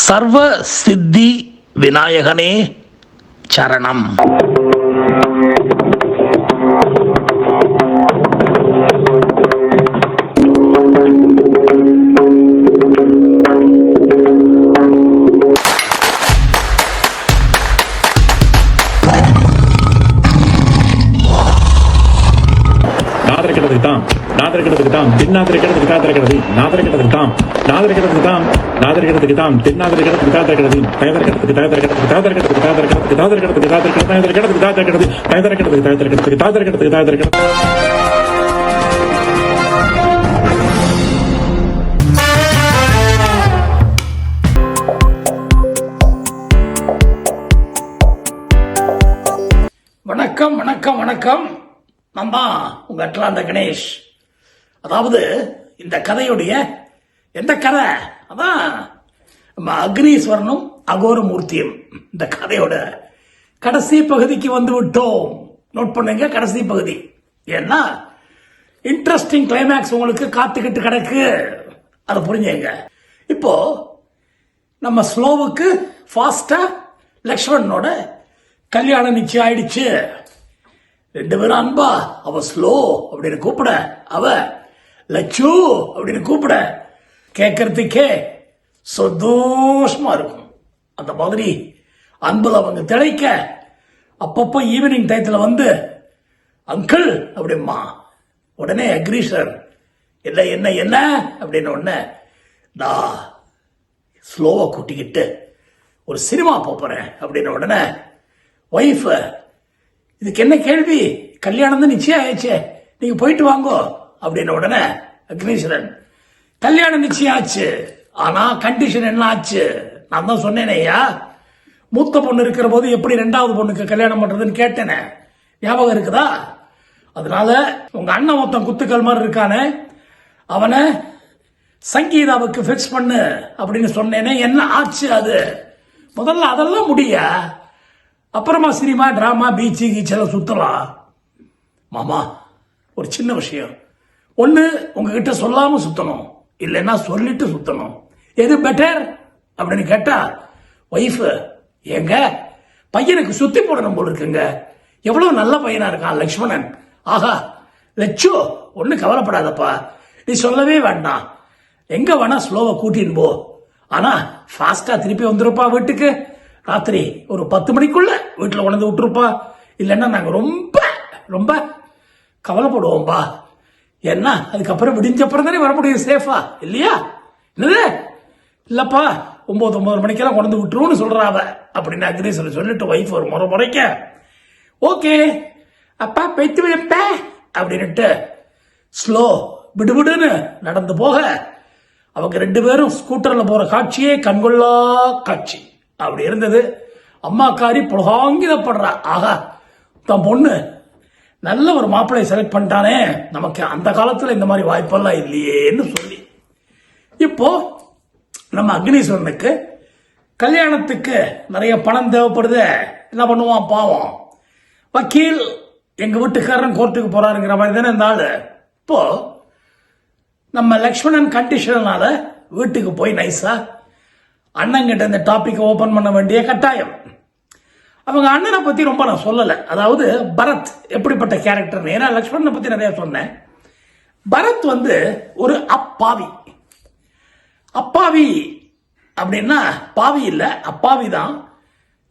சர்வ சித்தி விநாயகனே சரணம். வணக்கம் வணக்கம் வணக்கம். நான் தான் உங்க அட்லாண்ட கணேஷ். அதாவது இந்த கதையுடைய எந்த கதை, அதான் நம்ம அக்னீஸ்வரனும் அகோரமூர்த்தியும் இந்த கதையோட கடைசி பகுதிக்கு வந்து விட்டோம். நோட் பண்ணுங்க, கடைசி பகுதி. ஏன்னா இன்ட்ரெஸ்டிங் கிளைமேக்ஸ் உங்களுக்கு காத்துக்கிட்டு கிடக்கு, அதை புரிஞ்சுங்க. இப்போ நம்ம ஸ்லோவுக்கு ஃபாஸ்டா லக்ஷ்மணனோட கல்யாணம் நிச்சயம் ஆயிடுச்சு. ரெண்டு பேரும் அன்பா, அவ ஸ்லோ அப்படின்னு கூப்பிட, அவ லட்சு அப்படின்னு கூப்பிட கேட்கறதுக்கே சந்தோஷமா இருக்கும். அந்த மாதிரி அன்புல அவங்க திளைக்க அப்பப்போ ஈவினிங் டயத்துல வந்து அங்கிள் அப்படிமா உடனே அக்ரீஷர் இல்லை என்ன என்ன அப்படின்னு உடனே நான் ஸ்லோவை கூட்டிக்கிட்டு ஒரு சினிமா போறேன் அப்படின்னு உடனே ஒய்ஃப், இதுக்கு என்ன கேள்வி, கல்யாணம் தான் நிச்சயம் ஆயிடுச்சு, நீங்க போயிட்டு வாங்கோ அப்படின்னு உடனே அக்னீஸ்வரன் கல்யாணம் நிச்சயம் ஆச்சு, ஆனா கண்டிஷன் என்ன ஆச்சு, நான் தான் சொன்னேனையா மூத்த பொண்ணு இருக்கிற போது எப்படி ரெண்டாவது பொண்ணுக்கு கல்யாணம் பண்றதுன்னு கேட்டேனே, ஞாபகம் இருக்குதா? அதனால உங்க அண்ணன் மொத்தம் குத்துக்கள் மாதிரி இருக்கானே, அவனை சங்கீதாவுக்கு பிக்ஸ் பண்ணு அப்படின்னு சொன்னேனே, என்ன ஆச்சு? அது முதல்ல அதெல்லாம் முடிய, அப்புறமா சினிமா டிராமா பீச்சு கீச்செல்லாம் சுத்தலாம். மாமா ஒரு சின்ன விஷயம், ஒண்ணு உங்ககிட்ட சொல்லாம சுத்தணும், இல்லைன்னா சொல்லிட்டு சுத்தணும். எது பெட்டர் அப்படின்னு கேட்டா ஒய்ஃப், ஏங்க பையனுக்கு சுத்தி போடணும் போல இருக்குங்க, எவ்வளவு நல்ல பையனா இருக்கான் லக்ஷ்மணன். ஆஹா லட்சு, ஒண்ணு கவலைப்படாதப்பா, நீ சொல்லவே வேண்டாம், எங்க வேணா ஸ்லோவை கூட்டின்னு போ, ஆனா ஃபாஸ்டா திருப்பி வந்துருப்பா வீட்டுக்கு, ராத்திரி ஒரு 10 மணிக்குள்ள வீட்டுல கொண்டு விட்டுருப்பா, இல்லைன்னா நாங்க ரொம்ப ரொம்ப கவலைப்படுவோம்பா. ஏன்னா அதுக்கப்புறம் விடிஞ்சப்புறம் தானே வர முடியும் சேஃபா, இல்லையா? என்னது இல்லப்பா 9 மணிக்கெல்லாம் கொண்டு விட்டுருவோம்னு சொல்றாவ அப்படின்னு அக்னீஸ்வரன் சொல்லிட்டு ஒய்ஃப் ஒரு முறைக்க, ஓகே அப்பா பெய்த்து வைப்ப அப்படின்னுட்டு ஸ்லோ விடுவிடுன்னு நடந்து போக, அவங்க ரெண்டு பேரும் ஸ்கூட்டர்ல போற காட்சியே கண்கொள்ளா காட்சி அப்படி இருந்தது. அம்மாக்காரி புலகாங்கிதப்படுறா, ஆகா தன் பொண்ணு நல்ல ஒரு மாப்பிள்ளை செலக்ட் பண்ணிட்டானே, நமக்கு அந்த காலத்துல இந்த மாதிரி வாய்ப்பெல்லாம் இல்லையேன்னு சொல்லி. இப்போ நம்ம அக்னீஸ்வரனுக்கு கல்யாணத்துக்கு நிறைய பணம் தேவைப்படுது. என்ன பண்ணுவான் பாவம், வக்கீல் எங்க வீட்டுக்காரன் கோர்ட்டுக்கு போறாருங்கிற மாதிரி தானே இந்த ஆளு. இப்போ நம்ம லக்ஷ்மணன் கண்டிஷனால வீட்டுக்கு போய் நைஸா அண்ணங்கிட்ட இந்த டாபிக் ஓபன் பண்ண வேண்டிய கட்டாயம். அவங்க அண்ணனை பத்தி ரொம்ப நான் சொல்லல, அதாவது பரத் எப்படிப்பட்ட கேரக்டர், ஏன்னா லக்ஷ்மணனை பத்தி நிறைய சொன்னேன். பரத் வந்து ஒரு அப்பாவி. அப்பாவி அப்படின்னா பாவி இல்ல, அப்பாவி தான்.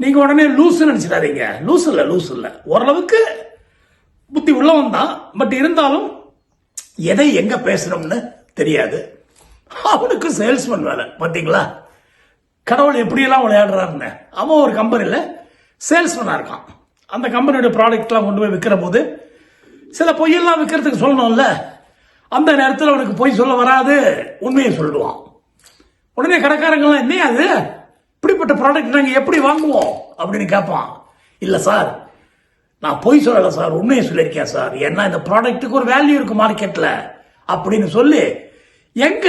நீங்க உடனே லூசு நினைச்சிடாதீங்க, லூசு இல்ல, ஓரளவுக்கு புத்தி உள்ளவன் தான். பட் இருந்தாலும் எதை எங்க பேசணும்னு தெரியாது. அவனுக்கு சேல்ஸ்மேன் வேலை. பாத்தீங்களா கடவுள் எப்படியெல்லாம் விளையாடுறாருன்னு. அவன் ஒரு கம்பெனியில் சேல்ஸ்மேனா இருக்கான். அந்த கம்பெனியோட ப்ராடக்ட்லாம் கொண்டு போய் விற்கிற போது சில பொய்யெல்லாம் விற்கிறதுக்கு சொல்லணும்ல, அந்த நேரத்தில் அவனுக்கு பொய் சொல்ல வராது, உண்மையை சொல்லுவான். உடனே கடைக்காரங்களாம் என்ன அது, இப்படிப்பட்ட ப்ராடக்ட் நாங்கள் எப்படி வாங்குவோம் அப்படின்னு கேட்பான். இல்லை சார் நான் பொய் சொல்லலை சார், உண்மையை சொல்லியிருக்கேன் சார், ஏன்னா இந்த ப்ராடக்ட்டுக்கு ஒரு வேல்யூ இருக்கு மார்க்கெட்ல அப்படின்னு சொல்லி, எங்க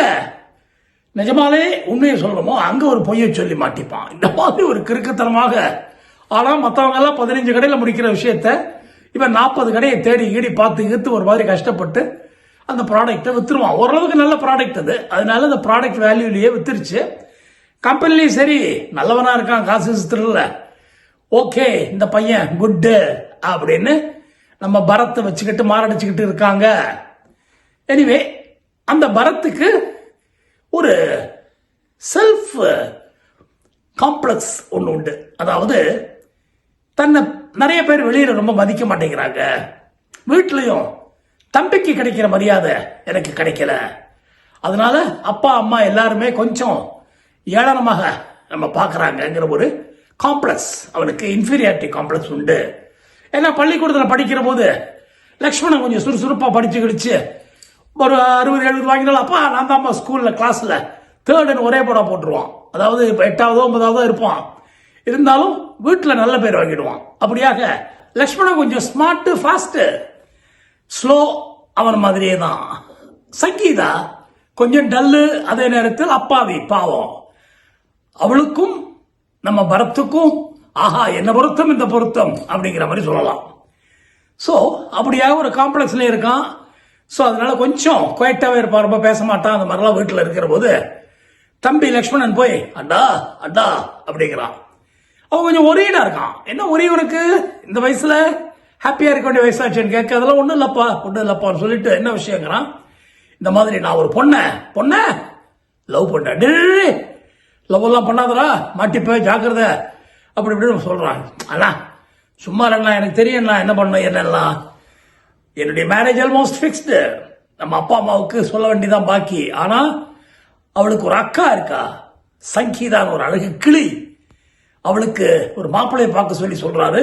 நிஜமாலே உண்மையை சொல்லணுமோ அங்க ஒரு பொய்யை சொல்லி மாட்டிப்பான். இந்த மாதிரி ஒரு கிறுக்குத்தனமாக. ஆனா மற்றவங்க எல்லாம் 15 கடையில் முடிக்கிற விஷயத்த இவன் 40 கடையை தேடி கீடி பார்த்து ஒரு மாதிரி கஷ்டப்பட்டு அந்த ப்ராடக்டை வித்துருவான். ஓரளவுக்கு நல்ல ப்ராடக்ட் அது, அதனால அந்த ப்ராடக்ட் வேல்யூலயே வித்துருச்சு. கம்பெனிலையும் சரி நல்லவனா இருக்கான், காசு சுத்துறல, ஓகே இந்த பையன் குட்டு அப்படின்னு நம்ம பரத்தை வச்சுக்கிட்டு மாரடிச்சுக்கிட்டு இருக்காங்க. எனிவே அந்த பரத்துக்கு ஒரு செல்ஃப் காம்ப்ளெக்ஸ் ஒன்று உண்டு. அதாவது தன்னை நிறைய பேர் வெளியில ரொம்ப மதிக்க மாட்டேங்கிறாங்க, வீட்லயும் தம்பிக்கு கிடைக்கிற மரியாதை எனக்கு கிடைக்கல, அதனால அப்பா அம்மா எல்லாருமே கொஞ்சம் ஏளனமாக நம்ம பார்க்கறாங்கிற ஒரு காம்ப்ளெக்ஸ், அவனுக்கு இன்ஃபீரியாரிட்டி காம்ப்ளெக்ஸ் உண்டு. ஏன்னா பள்ளிக்கூடத்தில் படிக்கிற போது லக்ஷ்மணன் கொஞ்சம் சுறுசுறுப்பா படிச்சு கிடிச்சு ஒரு 60-70 வாங்கினாலும் அப்பா நான் தான் ஸ்கூல்ல கிளாஸ்ல தேர்டுன்னு ஒரே போடா போட்டுருவான். அதாவது இப்ப 8ஆவதோ 9ஆவதோ இருப்பான், இருந்தாலும் வீட்டில் நல்ல பேர் வாங்கிடுவான். அப்படியாக லக்ஷ்மணன் கொஞ்சம் ஸ்மார்ட் ஃபாஸ்ட், ஸ்லோ அவன் மாதிரியே தான். சங்கீதா கொஞ்சம் டல்லு, அதே நேரத்தில் அப்பாவி பாவம். அவளுக்கும் நம்ம பரத்துக்கும் ஆஹா என்ன பொருத்தம் இந்த பொருத்தம் அப்படிங்கிற மாதிரி சொல்லலாம். சோ அப்படியாக ஒரு காம்ப்ளெக்ஸ்ல இருக்கான். சோ அதனால கொஞ்சம் குவைட்டாவே இருப்பான், ரொம்ப பேச மாட்டான். அந்த மாதிரிலாம் வீட்டில் இருக்கிற போது தம்பி லக்ஷ்மணன் போய் அண்டா அண்டா அப்படிங்கிறான். அவன் கொஞ்சம் ஒரீடா இருக்கான். என்ன ஒரே உனக்கு இந்த வயசுல ஹாப்பியா இருக்க வேண்டிய வயசாச்சுன்னு கேட்க, அதெல்லாம் ஒண்ணும் இல்லப்பான்னு சொல்லிட்டு என்ன விஷயங்கிறான். இந்த மாதிரி நான் ஒரு பொண்ண லவ் பண்ண, லவ் எல்லாம் பண்ணாதரா மாட்டிப்ப ஜாக்கிரதை அப்படி இப்படின்னு சொல்றான். அண்ணா சும்மா இல்லைண்ணா, எனக்கு தெரியும் என்ன பண்ண என்னெல்லாம், என்னுடைய மேரேஜ் ஆல்மோஸ்ட் ஃபிக்ஸ்டு, நம்ம அப்பா அம்மாவுக்கு சொல்ல வேண்டியதான் பாக்கி. ஆனா அவளுக்கு ஒரு அக்கா இருக்கா, சங்கீதான், ஒரு அழகு கிளி, அவளுக்கு ஒரு மாப்பிள்ளையை பார்க்க சொல்லி சொல்றாரு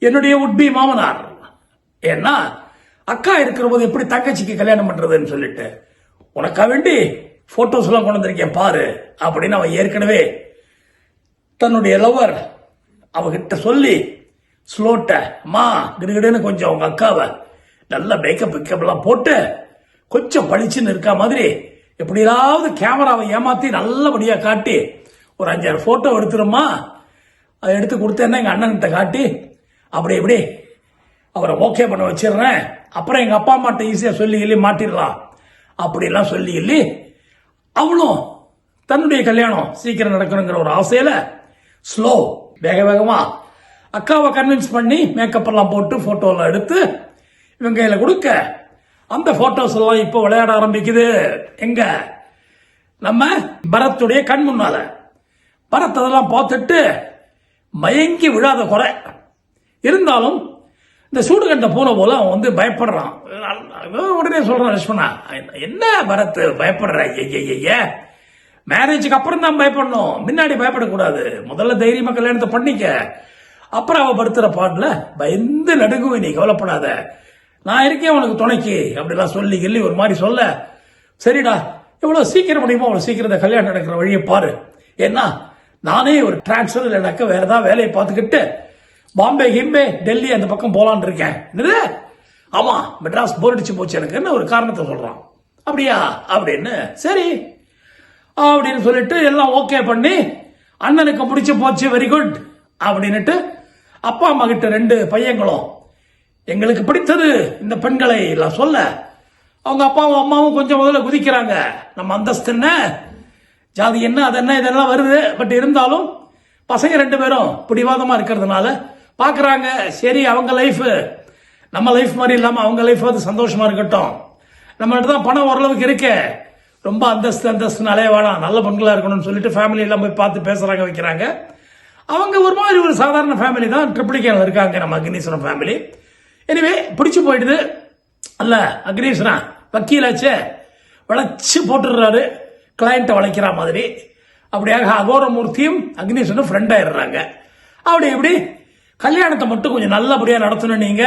என்னுடைய உட்பி மாமனார். ஏன்னா அக்கா இருக்கிற போது எப்படி தங்கச்சிக்கு கல்யாணம் பண்றதுன்னு சொல்லிட்டு உனக்கா வேண்டி போட்டோஸ் எல்லாம் கொண்டு வந்திருக்கேன் பாரு அப்படின்னு அவன் ஏற்கனவே தன்னுடைய லவர் அவகிட்ட சொல்லி ஸ்லோட்ட அம்மா கிடுகிடுன்னு கொஞ்சம் அவங்க அக்காவை நல்ல மேக்கப் எல்லாம் போட்டு கொஞ்சம் பளிச்சுன்னு இருக்கா மாதிரி எப்படியாவது கேமராவை ஏமாத்தி நல்லபடியா காட்டி ஒரு 5-6 போட்டோ எடுத்துருமா, அதை எடுத்து கொடுத்தேன்னா எங்க அண்ணன்கிட்ட காட்டி அப்படி இப்படி அவரை ஓகே பண்ண வச்சிடுறேன், அப்புறம் எங்க அப்பா அம்மாட்ட ஈஸியா சொல்லி மாட்டிடலாம் அப்படிலாம் சொல்லி அவளும் தன்னுடைய கல்யாணம் சீக்கிரம் நடக்கணுங்கிற ஒரு ஆசையில ஸ்லோ வேகமா அக்காவை கன்வின்ஸ் பண்ணி மேக்கப் எல்லாம் போட்டு போட்டோ எல்லாம் எடுத்து இவங்க கையில கொடுக்க, அந்த போட்டோஸ் எல்லாம் இப்ப விளையாட ஆரம்பிக்குது. எங்க நம்ம பரத்துடைய கண் முன்னால. பரத் அதெல்லாம் பார்த்துட்டு மயங்கி விழாத குறை, இருந்தாலும் இந்த சூடு கண்ட பூனை போல அவன் வந்து பயப்படுறான். உடனே சொல்றான் லட்சுமணா, என்ன பரத் பயப்படுற, மேரேஜுக்கு அப்புறம் தான் பயப்படணும், முன்னாடி பயப்படக்கூடாது, முதல்ல தைரியமா கல்யாணத்தை பண்ணிக்க, அப்புறம் அவ படுத்துற பாட்டுல பயந்து நடுங்குவே, நீ கவலைப்படாத, நான் இருக்கேன் உனக்கு துணைக்கு அப்படிலாம் சொல்லி ஒரு மாதிரி சொல்ல, சரிடா எவ்வளவு சீக்கிரம் முடியுமோ அவ்வளவு சீக்கிரம் கல்யாணம் நடக்கிற வழியை பாரு, ஏன்னா நானே ஒரு டிரான்ஸ்பர் இல்லைனாக்க வேற ஏதாவது வேலையை பார்த்துக்கிட்டு பாம்பே கிம்பே டெல்லி அந்த பக்கம் போலான் இருக்கேன். என்னது, ஆமா மெட்ராஸ் போர் அடிச்சு போச்சு எனக்கு ஒரு காரணத்தை சொல்றான். அப்படியா அப்படின்னு சரி அப்படின்னு சொல்லிட்டு எல்லாம் ஓகே பண்ணி அண்ணனுக்கு பிடிச்சு போச்சு, வெரி குட் அப்படின்னுட்டு அப்பா அம்மா கிட்ட 2 பையங்களும் எங்களுக்கு பிடித்தது இந்த பெண்களை எல்லாம் சொல்ல, அவங்க அப்பாவும் அம்மாவும் கொஞ்சம் முதல்ல குதிக்கிறாங்க. நம்ம அந்தஸ்து என்ன, ஜாதி என்ன, அது என்ன, இதெல்லாம் வருது. பட் இருந்தாலும் பசங்க 2 பேரும் பிடிவாதமா இருக்கிறதுனால பாக்குறாங்க, சரி அவங்க லைஃப் நம்ம லைஃப் மாதிரி இல்லாம அவங்க லைஃப் வந்து சந்தோஷமா இருக்கட்டும், நம்மகிட்ட தான் பணம் ஓரளவுக்கு இருக்கு, ரொம்ப அந்தஸ்து அலைய வேணாம், நல்ல பெண்களா இருக்கணும்னு சொல்லிட்டு ஃபேமிலி எல்லாம் போய் பார்த்து பேசுறாங்க வைக்கிறாங்க. அவங்க ஒரு மாதிரி ஒரு சாதாரண ஃபேமிலி தான், ட்ரிப்ளிகேல இருக்காங்க நம்ம அக்னீஸ்வரன் ஃபேமிலி. எனிவே பிடிச்சு போயிடுது. அல்ல அக்னீஸ்வரன் வக்கீலாச்சே வளைச்சு போட்டுடுறாரு, கிளையண்ட்டை வளைக்கிற மாதிரி. அப்படியாக அகோரமூர்த்தியும் அக்னீஸ்வரனும் ஃப்ரெண்ட் ஆயிடுறாங்க. அப்படி இப்படி கல்யாணத்தை மட்டும் கொஞ்சம் நல்லபடியா நடத்தணும், நீங்க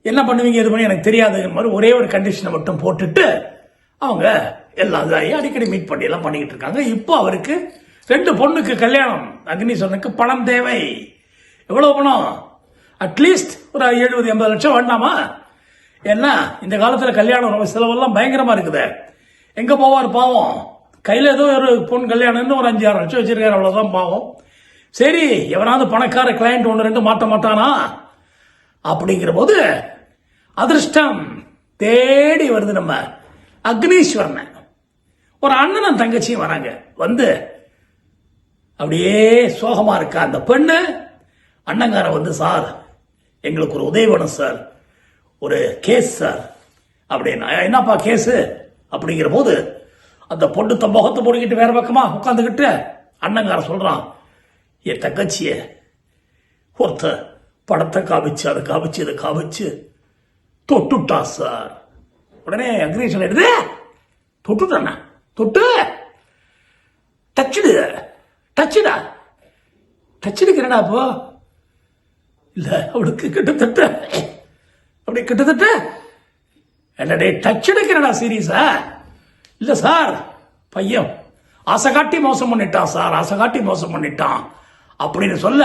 என்ன பண்ணுவீங்க இது பண்ணி எனக்கு தெரியாதுங்கிற மாதிரி ஒரே ஒரு கண்டிஷனை மட்டும் போட்டுட்டு அவங்க எல்லாம் இதாகி அடிக்கடி மீட் பண்ணி எல்லாம் பண்ணிக்கிட்டு இருக்காங்க. இப்போ அவருக்கு 2 பொண்ணுக்கு கல்யாணம். அக்னீஸ்வரனுக்கு பணம் தேவை. எவ்வளவு பணம், அட்லீஸ்ட் ஒரு 70-80 லட்சம் வேண்டாமா? ஏன்னா இந்த காலத்துல கல்யாணம் செலவெல்லாம் பயங்கரமா இருக்குது. எங்க போவார் பாவம், கையில ஏதோ ஒரு பொண்ணு கல்யாணம்னு ஒரு 5-6 லட்சம் வச்சிருக்காரு, அவ்வளவுதான் பாவம். சரி எவனாவது பணக்கார கிளையண்ட் 1-2 மாட்ட மாட்டானா அப்படிங்கிற போது அதிர்ஷ்டம் தேடி வருது. நம்ம அக்னீஸ்வரன் ஒரு அண்ணனும் தங்கச்சியும் வராங்க. வந்து அப்படியே சோகமா இருக்கா அந்த பெண்ணு. அண்ணங்கார வந்து, சார் எங்களுக்கு ஒரு உதவி வேணும் சார், ஒரு கேஸ் சார் அப்படின்னா. என்னப்பா கேஸு அப்படிங்கிற போது அந்த பொண்ணு முகத்தை போட்டுக்கிட்டு வேற பக்கமா உட்காந்துக்கிட்டு அண்ணங்கார சொல்றான், என் தங்கச்சிய ஒருத்தர் படத்தை காமிச்சு அதை காமிச்சு இதை காமிச்சு தொட்டுட்டா சார். உடனே அக்ரீஷன் எடுத்து தொட்டுட்டானா, தொட்டு டச்சுடா டச்சுடுக்கிறடா. அப்போ இல்ல அவளுக்கு கிட்டத்தட்ட அப்படி கிட்டத்தட்ட என்னடே டச் எடுக்கிறடா சீரியஸா? இல்ல சார், பையன் ஆசை காட்டி மோசம் பண்ணிட்டான் சார், ஆசை காட்டி மோசம் பண்ணிட்டான் அப்படின்னு சொல்ல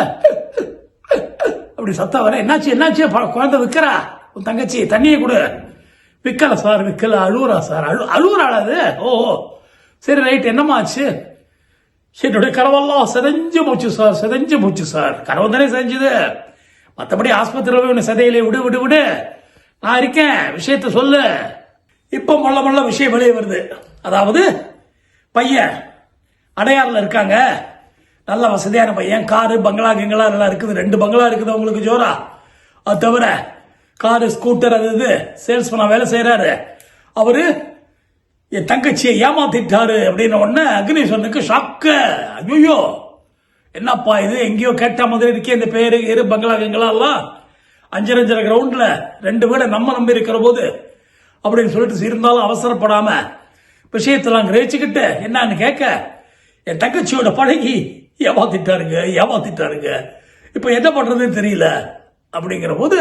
அப்படி சத்தம் வர. என்னாச்சு குழந்தை விற்கிறா உன் தங்கச்சி, தண்ணியை கொடு. விற்கல சார், விற்கல, அழுவுறா சார். அழுவுறாள் அது. ஓ சரி ரைட், என்னம்மா ஆச்சு? என்னுடைய கனவெல்லாம் செதஞ்சு போச்சு சார், செதஞ்சு போச்சு சார். கனவு தானே செஞ்சுது, மற்றபடி ஆஸ்பத்திரியில் போய் சதையிலே விடு, நான் இருக்கேன், விஷயத்த சொல்லு. இப்ப மொள்ள விஷயம் வெளியே வருது. அதாவது பையன் அடையாறுல இருக்காங்க, நல்ல வசதியான பையன், காரு பங்களா கிங்களா எல்லாம் இருக்குது. 2 பங்களா இருக்குது அவங்களுக்கு ஜோரா. அது தவிர காரு ஸ்கூட்டர் அது இது சேல்ஸ்மேனா வேலை செய்யறாரு. அவரு என் தங்கச்சியை ஏமாத்திட்டாரு அப்படின்னு உடனே அக்னீஸ்வரனுக்கு ஷாக்கு. ஐயோ என்னப்பா இது, எங்கேயோ கேட்ட மாதிரி இருக்கே இந்த பேரு பங்களா கிங்களா எல்லாம். 5 கிரவுண்ட்ல 2 வீட நம்ம நம்பி இருக்கிற போது அப்படின்னு சொல்லிட்டு இருந்தாலும் அவசரப்படாம விஷயத்தெல்லாம் கிரகிச்சுக்கிட்டு என்னன்னு கேட்க, என் தங்கச்சியோட பழகி ஏமாத்திட்டாருங்க, இப்ப என்ன பண்றதுன்னு தெரியல அப்படிங்கிற போது,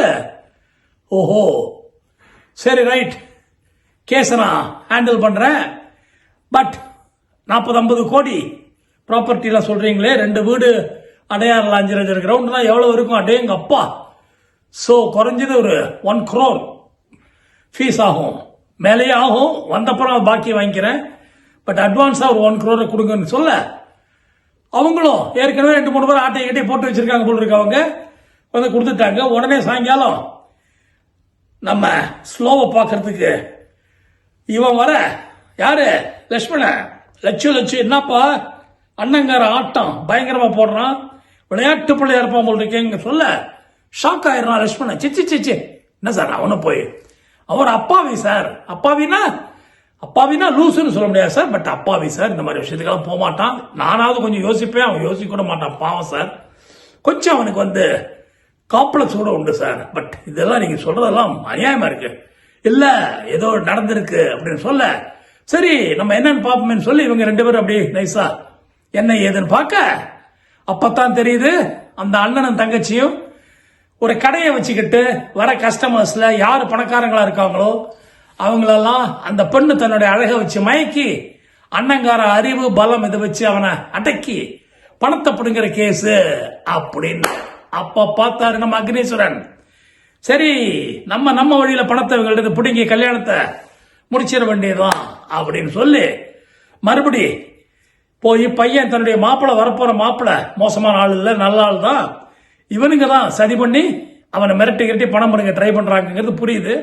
ஓஹோ சரி ரைட், கேஸை நான் ஹேண்டில் பண்றேன். பட் 40-50 கோடி ப்ராப்பர்ட்டிலாம் சொல்றீங்களே, 2 வீடு அடையாறுல 5 கிரவுண்ட் தான் எவ்வளவு இருக்கும்? அடையங்க அப்பா. சோ குறைஞ்சது ஒரு 1 crore ஃபீஸ் ஆகும், மேலேயே ஆகும். வந்தப்புறம் பாக்கி வாங்கிக்கிறேன், பட் அட்வான்ஸா ஒரு 1 crore கொடுங்கன்னு சொல்ல, அவங்களும் ஏற்கனவே 2-3 பேர் ஆட்டை கட்டி போட்டு வச்சிருக்காங்க போல இருக்கு. அவங்க வந்து கொடுத்துட்டாங்க. உடனே சாயங்காலம் நம்ம ஸ்லோவை பார்க்கறதுக்கு இவன் வர, யாரு? லட்சுமணன். லட்சு என்னப்பா அண்ணங்கார ஆட்டம் பயங்கரமா போடுறான், விளையாட்டு பிள்ளையா இருப்பான் போல் இருக்கேங்க சொல்ல ஷாக் ஆயிடுறான் லட்சுமணன். சிச்சி என்ன சார் அவனும் போய், அவர் அப்பாவி சார். அப்பாவினா லூசுன்னு சொல்ல முடியாது சார், பட் அப்பாவி சார், இந்த மாதிரி விஷயத்துக்கெல்லாம் போக மாட்டான். நானாவது கொஞ்சம் யோசிப்பேன், அவன் யோசிக்க கூட மாட்டான், பாவம் சார். கொஞ்சம் அவனுக்கு வந்து காம்ப்ளெக்ஸ் கூட உண்டு சார். பட் இதெல்லாம் நீங்க சொல்றதெல்லாம் அநியாயமா இருக்கு, இல்ல ஏதோ நடந்திருக்கு அப்படின்னு சொல்ல, சரி நம்ம என்னன்னு பாப்போம்னு சொல்லி இவங்க 2 பேரும் அப்படியே நைஸா என்ன ஏதுன்னு பார்க்க, அப்பத்தான் தெரியுது அந்த அண்ணனும் தங்கச்சியும் ஒரு கடையை வச்சுக்கிட்டு வர கஸ்டமர்ஸ்ல யாரு பணக்காரங்களா இருக்காங்களோ அவங்களெல்லாம் அந்த பெண்ணு தன்னுடைய அழகை வச்சு மயக்கி, அண்ணங்கார அறிவு பலம் இதை வச்சு அவனை அடக்கி பணத்தை பிடுங்கிற கேஸ் அப்படின்னு. அப்ப பார்த்தாரு நம்ம அக்னீஸ்வரன், சரி நம்ம வழியில பணத்தை இவங்கள்ட்ட பிடுங்கி கல்யாணத்தை முடிச்சிட வேண்டியதுதான் அப்படின்னு சொல்லி மறுபடி போய் பையன் தன்னுடைய மாப்பிள்ளை வரப்போற மாப்பிள்ளை மோசமான ஆள் இல்ல, நல்ல ஆள் தான், இவனுங்க தான் சதி பண்ணி அவனை மிரட்டி பணம் பண்ணுங்க ட்ரை பண்றாங்கிறது புரியுது.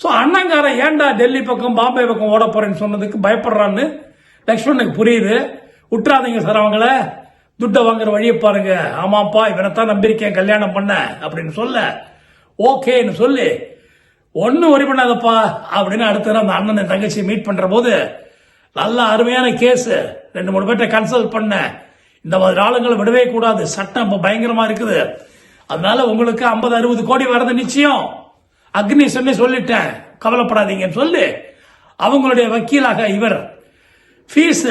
சோ அண்ணங்கார ஏன்டா டெல்லி பக்கம் பாம்பே பக்கம் ஓட போறேன்னு சொன்னதுக்கு பயப்படுறான்னு லக்ஷ்மணனுக்கு புரியுது. விட்டுறாதீங்க சார், அவங்கள துட்ட வாங்குற வழியை பாருங்க. ஆமாப்பா இவனைத்தான் நம்பியிருக்கேன் கல்யாணம் பண்ண அப்படின்னு சொல்ல, ஓகேன்னு சொல்லி ஒன்னும் ஒரி பண்ணாதப்பா அப்படின்னு அடுத்த அந்த அண்ணன் தங்கச்சி மீட் பண்ற போது, நல்ல அருமையான கேஸ், 2-3 பேர்ட்ட கன்சல்ட் பண்ண, இந்த மாதிரி ஆளுங்களை விடவே கூடாது, சட்டம் இப்ப பயங்கரமா இருக்குது, அதனால உங்களுக்கு 50-60 கோடி வர்றது நிச்சயம், அக்னீஸ்வரனே சொல்லிட்டேன் கவலைப்படாதீங்கன்னு சொல்லி அவங்களுடைய வக்கீலாக இவர் ஃபீஸ்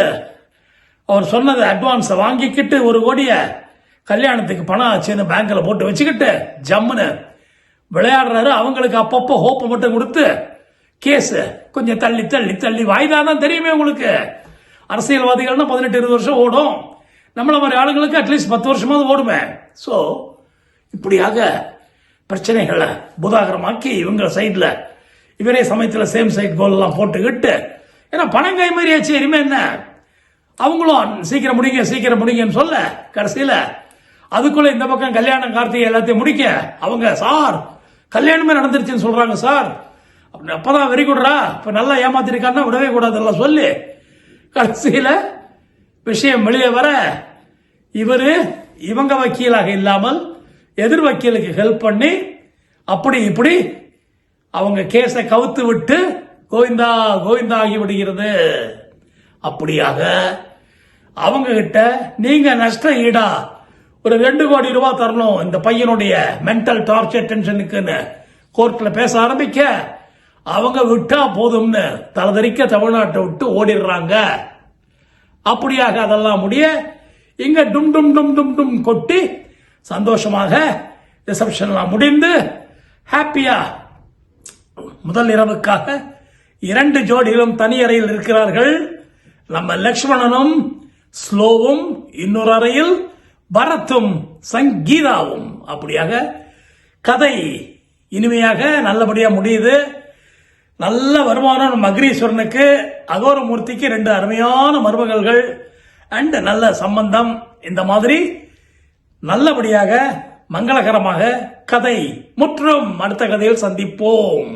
அவர் சொன்னது அட்வான்ஸ் வாங்கிக்கிட்டு 1 கோடிய கல்யாணத்துக்கு பணம் ஆச்சுன்னு பேங்க்ல போட்டு வச்சுக்கிட்டு ஜம்முன்னு விளையாடுறாரு. அவங்களுக்கு அப்பப்போ ஹோப்பை மட்டும் கொடுத்து கேஸ் கொஞ்சம் தள்ளி வாய்தா தான் தெரியுமே உங்களுக்கு, அரசியல்வாதிகள்னா 18-20 வருஷம் ஓடும், நம்மள மாதிரி ஆளுங்களுக்கு அட்லீஸ்ட் 10 வருஷமாவது ஓடுமே. சோ இப்படியாக பிரச்சனைகளை புதாகரமாக்கி இவங்க சைட்ல இவரே சமயத்தில் சேம் சைட் கோல் எல்லாம் போட்டுக்கிட்டு, ஏன்னா பணம் கை மாதிரி ஆச்சு, இனிமே என்ன அவங்களும் சீக்கிரம் முடிங்கன்னு சொல்ல, கடைசியில அதுக்குள்ள இந்த பக்கம் கல்யாணம் கார்த்திகை எல்லாத்தையும் முடிக்க அவங்க சார் கல்யாணமே நடந்துருச்சுன்னு சொல்றாங்க சார். அப்பதான் வெரி குட்ரா, இப்ப நல்லா ஏமாத்திருக்காருன்னா விடவே கூடாது சொல்லி கடைசியில விஷயம் வெளியே வர இவங்க வக்கீலாக இல்லாமல் எதிர் வக்கீலுக்கு ஹெல்ப் பண்ணி அப்படி இப்படி அவங்க கேஸை கவுத்து விட்டு கோவிந்தா கோவிந்தா ஆகி விடுகிறது. அப்படியாக அவங்க கிட்ட நீங்க நஷ்ட ஈடா ஒரு 2 கோடி ரூபாய் தரணும் இந்த பையனுடைய மென்டல் டார்ச்சர் டென்ஷனுக்குன்னு கோர்ட்ல பேச ஆரம்பிக்க அவங்க விட்டா போதும்னு தலதறிக்க தமிழ்நாட்டை விட்டு ஓடிடுறாங்க. அப்படியாக அதெல்லாம் முடிய இங்க டும் டும் டும் டும் டும் கொட்டி சந்தோஷமாக ரிசப்ஷன்லாம் முடிந்து ஹாப்பியா முதல் இரவுக்காக 2 ஜோடிகளும் தனி அறையில் இருக்கிறார்கள். நம்ம லக்ஷ்மணனும் ஸ்லோவும் இன்னொரு அறையில் பரத்தும் சங்கீதாவும். அப்படியாக கதை இனிமையாக நல்லபடியா முடியுது. நல்ல வருமானம் நம்ம அக்ரீஸ்வரனுக்கு, அகோரமூர்த்திக்கு 2 அருமையான மருமகள்கள் அண்ட் நல்ல சம்பந்தம். இந்த மாதிரி நல்லபடியாக மங்களகரமாக கதை முற்றும். அடுத்த கதையில் சந்திப்போம்.